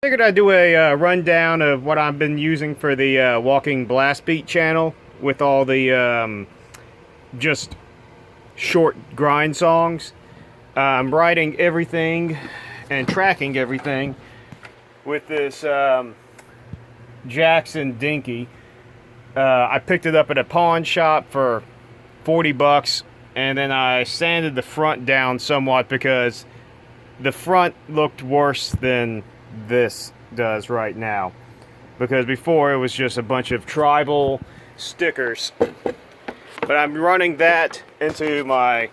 Figured I'd do a rundown of what I've been using for the walking blast beat channel with all the just short grind songs. I'm writing everything and tracking everything with this Jackson Dinky. I picked it up at a pawn shop for 40 bucks, and then I sanded the front down somewhat because the front looked worse than this does right now, because before it was just a bunch of tribal stickers. But I'm running that into my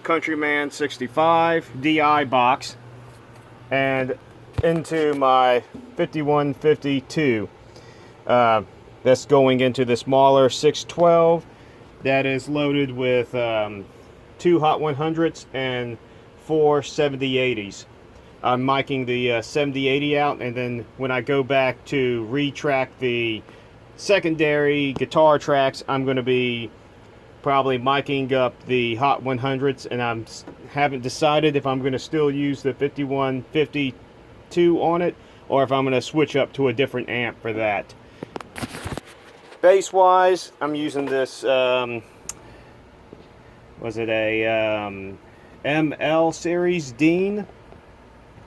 Countryman 65 DI box and into my 5152. That's going into the smaller 612 that is loaded with 2 Hot 100s and 4 7080s. I'm miking the 7080 out, and then when I go back to retrack the secondary guitar tracks, I'm going to be probably miking up the Hot 100s, and I haven't decided if I'm going to still use the 5152 on it or if I'm going to switch up to a different amp for that. Bass wise, I'm using this was it a ML series Dean.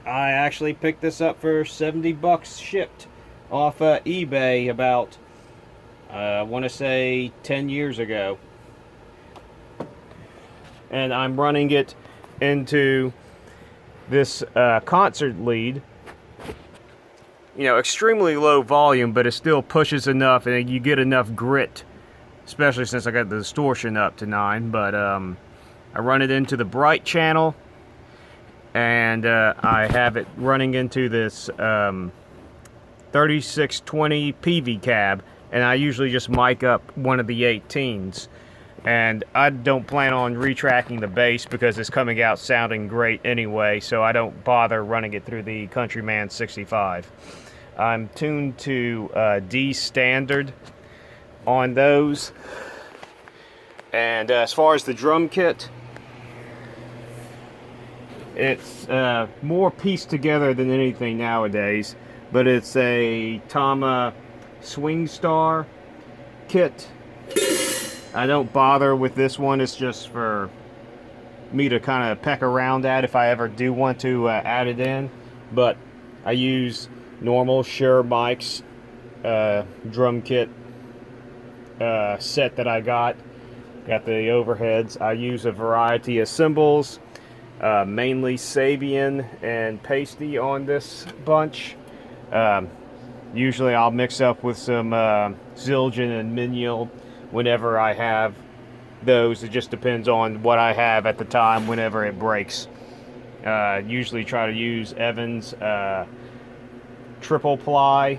I actually picked this up for 70 bucks shipped off eBay about I want to say 10 years ago. And I'm running it into this concert lead. You know, extremely low volume, but it still pushes enough and you get enough grit, especially since I got the distortion up to 9. But I run it into the bright channel, and I have it running into this 3620 PV cab, and I usually just mic up one of the 18s. And I don't plan on retracking the bass because it's coming out sounding great anyway, so I don't bother running it through the Countryman 65. I'm tuned to D standard on those. And as far as the drum kit, it's more pieced together than anything nowadays, but it's a Tama Swing Star kit. I don't bother with this one. It's just for me to kind of peck around at if I ever do want to add it in. But I use normal Shure mics drum kit set that I got. Got the overheads. I use a variety of cymbals, mainly Sabian and Pasty on this bunch. Usually I'll mix up with some Zildjian and Minial whenever I have those. It just depends on what I have at the time whenever it breaks. Usually try to use Evans triple ply,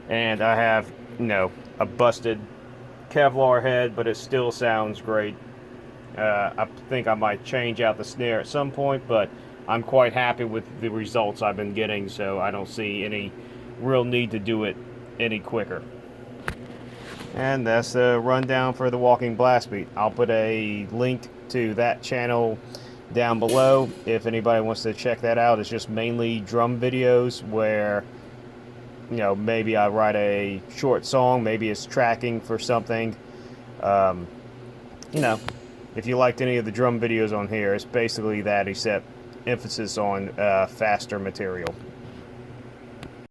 and I have, you know, a busted Kevlar head, but it still sounds great. I think I might change out the snare at some point, but I'm quite happy with the results I've been getting, so I don't see any real need to do it any quicker. And that's the rundown for the Walking Blast Beat. I'll put a link to that channel down below if anybody wants to check that out. It's just mainly drum videos where, you know, maybe I write a short song, maybe it's tracking for something. You know, if you liked any of the drum videos on here, it's basically that, except emphasis on faster material.